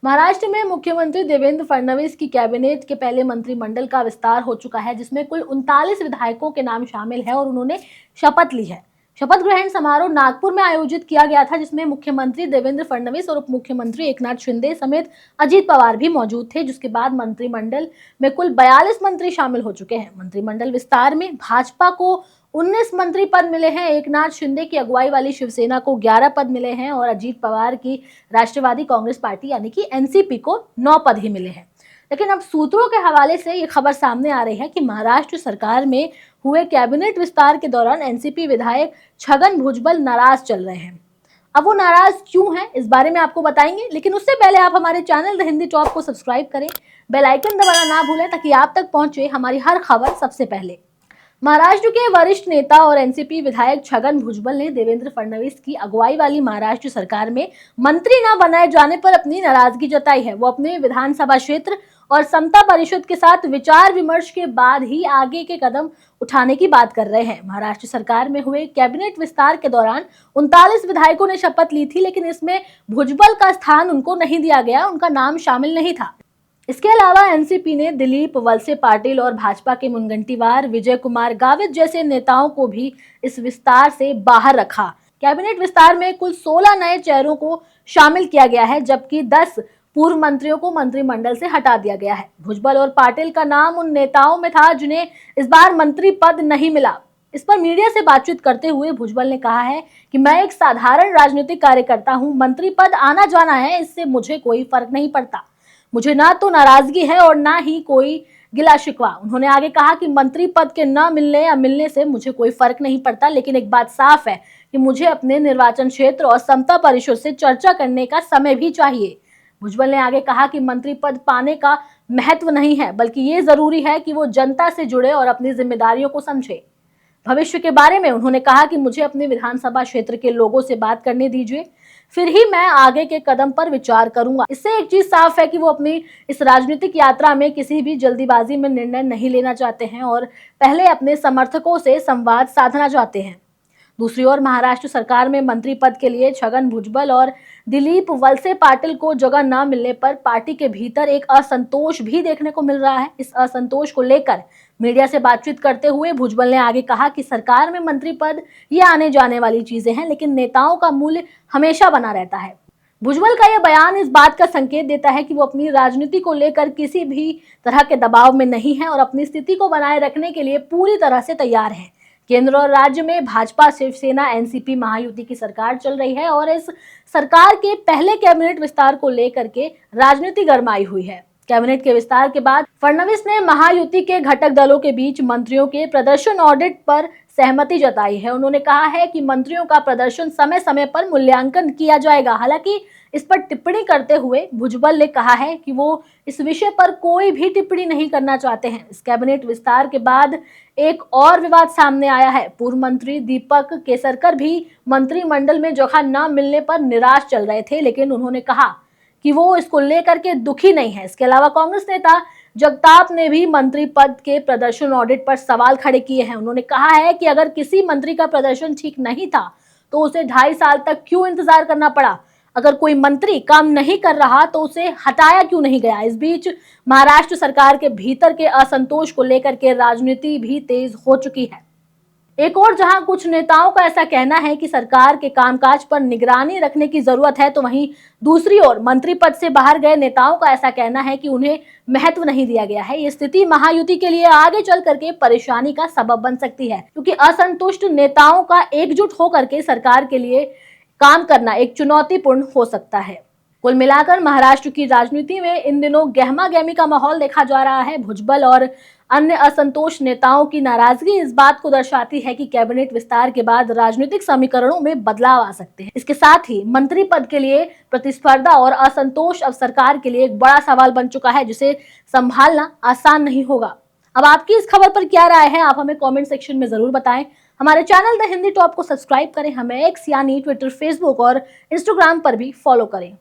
महाराष्ट्र में मुख्यमंत्री देवेंद्र फडणवीस की कैबिनेट के पहले मंत्रिमंडल का विस्तार हो चुका है, जिसमें कुल 39 विधायकों के नाम शामिल है और उन्होंने शपथ ली है। शपथ ग्रहण समारोह नागपुर में आयोजित किया गया था, जिसमें मुख्यमंत्री देवेंद्र फडणवीस और उप मुख्यमंत्री एकनाथ शिंदे समेत अजीत पवार भी मौजूद थे। जिसके बाद मंत्रिमंडल में कुल 42 मंत्री शामिल हो चुके हैं। मंत्रिमंडल विस्तार में भाजपा को 19 मंत्री पद मिले हैं, एकनाथ शिंदे की अगुवाई वाली शिवसेना को 11 पद मिले हैं और अजीत पवार की राष्ट्रवादी कांग्रेस पार्टी यानी कि एनसीपी को 9 पद ही मिले हैं। लेकिन अब सूत्रों के हवाले से ये खबर सामने आ रही है कि महाराष्ट्र सरकार में हुए कैबिनेट विस्तार के दौरान एनसीपी विधायक छगन भुजबल नाराज चल रहे हैं। अब वो नाराज क्यों हैं, इस बारे में आपको बताएंगे, लेकिन उससे पहले आप हमारे चैनल द हिंदी टॉप को सब्सक्राइब करें, बेल आइकन दबाना ना भूलें ताकि आप तक पहुंचे हमारी हर खबर सबसे पहले। महाराष्ट्र के वरिष्ठ नेता और एनसीपी विधायक छगन भुजबल ने देवेंद्र फडणवीस की अगुवाई वाली महाराष्ट्र सरकार में मंत्री न बनाए जाने पर अपनी नाराजगी जताई है। वो अपने विधानसभा क्षेत्र और समता परिषद के साथ विचार विमर्श के बाद ही आगे के कदम उठाने की बात कर रहे हैं। महाराष्ट्र सरकार में हुए कैबिनेट विस्तार के दौरान 39 विधायकों ने शपथ ली थी, लेकिन इसमें भुजबल का स्थान उनको नहीं दिया गया, उनका नाम शामिल नहीं था। इसके अलावा एनसीपी ने दिलीप वलसे पाटिल और भाजपा के मुनगंटीवार, विजय कुमार गावित जैसे नेताओं को भी इस विस्तार से बाहर रखा। कैबिनेट विस्तार में कुल 16 नए चेहरों को शामिल किया गया है, जबकि 10 पूर्व मंत्रियों को मंत्रिमंडल से हटा दिया गया है। भुजबल और पाटिल का नाम उन नेताओं में था जिन्हें इस बार मंत्री पद नहीं मिला। इस पर मीडिया से बातचीत करते हुए भुजबल ने कहा है कि मैं एक साधारण राजनीतिक कार्यकर्ता हूं, मंत्री पद आना जाना है, इससे मुझे कोई फर्क नहीं पड़ता। मुझे ना तो नाराजगी है और ना ही कोई गिला शिकवा। उन्होंने आगे कहा कि मंत्री पद के न मिलने या मिलने से मुझे कोई फर्क नहीं पड़ता, लेकिन एक बात साफ है कि मुझे अपने निर्वाचन क्षेत्र और समता परिषद से चर्चा करने का समय भी चाहिए। भुजबल ने आगे कहा कि मंत्री पद पाने का महत्व नहीं है, बल्कि ये जरूरी है कि वो जनता से जुड़े और अपनी जिम्मेदारियों को समझे। भविष्य के बारे में उन्होंने कहा कि मुझे अपने विधानसभा क्षेत्र के लोगों से बात करने दीजिए, फिर ही मैं आगे के कदम पर विचार करूंगा। इससे एक चीज साफ है कि वो अपनी इस राजनीतिक यात्रा में किसी भी जल्दीबाजी में निर्णय नहीं लेना चाहते हैं और पहले अपने समर्थकों से संवाद साधना चाहते हैं। दूसरी ओर महाराष्ट्र सरकार में मंत्री पद के लिए छगन भुजबल और दिलीप वलसे पाटिल को जगह न मिलने पर पार्टी के भीतर एक असंतोष भी देखने को मिल रहा है। इस असंतोष को लेकर मीडिया से बातचीत करते हुए भुजबल ने आगे कहा कि सरकार में मंत्री पद ये आने जाने वाली चीजें हैं, लेकिन नेताओं का मूल्य हमेशा बना रहता है। भुजबल का यह बयान इस बात का संकेत देता है कि वो अपनी राजनीति को लेकर किसी भी तरह के दबाव में नहीं है और अपनी स्थिति को बनाए रखने के लिए पूरी तरह से तैयार है। केंद्र और राज्य में भाजपा, शिवसेना, एनसीपी महायुति की सरकार चल रही है और इस सरकार के पहले कैबिनेट विस्तार को लेकर के राजनीति गरमाई हुई है। कैबिनेट के विस्तार के बाद फडणवीस ने महायुति के घटक दलों के बीच मंत्रियों के प्रदर्शन ऑडिट पर सहमति जताई है। उन्होंने कहा है कि मंत्रियों का प्रदर्शन समय समय पर मूल्यांकन किया जाएगा। हालांकि इस पर टिप्पणी करते हुए भुजबल ने कहा है कि वो इस विषय पर कोई भी टिप्पणी नहीं करना चाहते हैं। इस कैबिनेट विस्तार के बाद एक और विवाद सामने आया है। पूर्व मंत्री दीपक केसरकर भी मंत्रिमंडल में जगह न मिलने पर निराश चल रहे थे, लेकिन उन्होंने कहा कि वो इसको लेकर के दुखी नहीं है। इसके अलावा कांग्रेस नेता जगताप ने भी मंत्री पद के प्रदर्शन ऑडिट पर सवाल खड़े किए हैं। उन्होंने कहा है कि अगर किसी मंत्री का प्रदर्शन ठीक नहीं था तो उसे 2.5 साल तक क्यों इंतजार करना पड़ा। अगर कोई मंत्री काम नहीं कर रहा तो उसे हटाया क्यों नहीं गया। इस बीच महाराष्ट्र सरकार के भीतर के असंतोष को लेकर के राजनीति भी तेज हो चुकी है। एक और जहां कुछ नेताओं का ऐसा कहना है कि सरकार के कामकाज पर निगरानी रखने की जरूरत है, तो वहीं दूसरी ओर मंत्री पद से बाहर गए नेताओं का ऐसा कहना है कि उन्हें महत्व नहीं दिया गया है। ये स्थिति महायुति के लिए आगे चल करके परेशानी का सबब बन सकती है, क्योंकि असंतुष्ट नेताओं का एकजुट होकर के सरकार के लिए काम करना एक चुनौतीपूर्ण हो सकता है। कुल मिलाकर महाराष्ट्र की राजनीति में इन दिनों गहमा गहमी का माहौल देखा जा रहा है। भुजबल और अन्य असंतोष नेताओं की नाराजगी इस बात को दर्शाती है कि कैबिनेट विस्तार के बाद राजनीतिक समीकरणों में बदलाव आ सकते हैं। इसके साथ ही मंत्री पद के लिए प्रतिस्पर्धा और असंतोष अब सरकार के लिए एक बड़ा सवाल बन चुका है, जिसे संभालना आसान नहीं होगा। अब आपकी इस खबर पर क्या राय है, आप हमें कमेंट सेक्शन में जरूर बताएं। हमारे चैनल द हिंदी टॉप को सब्सक्राइब करें, हमें एक्स यानी ट्विटर, फेसबुक और इंस्टाग्राम पर भी फॉलो करें।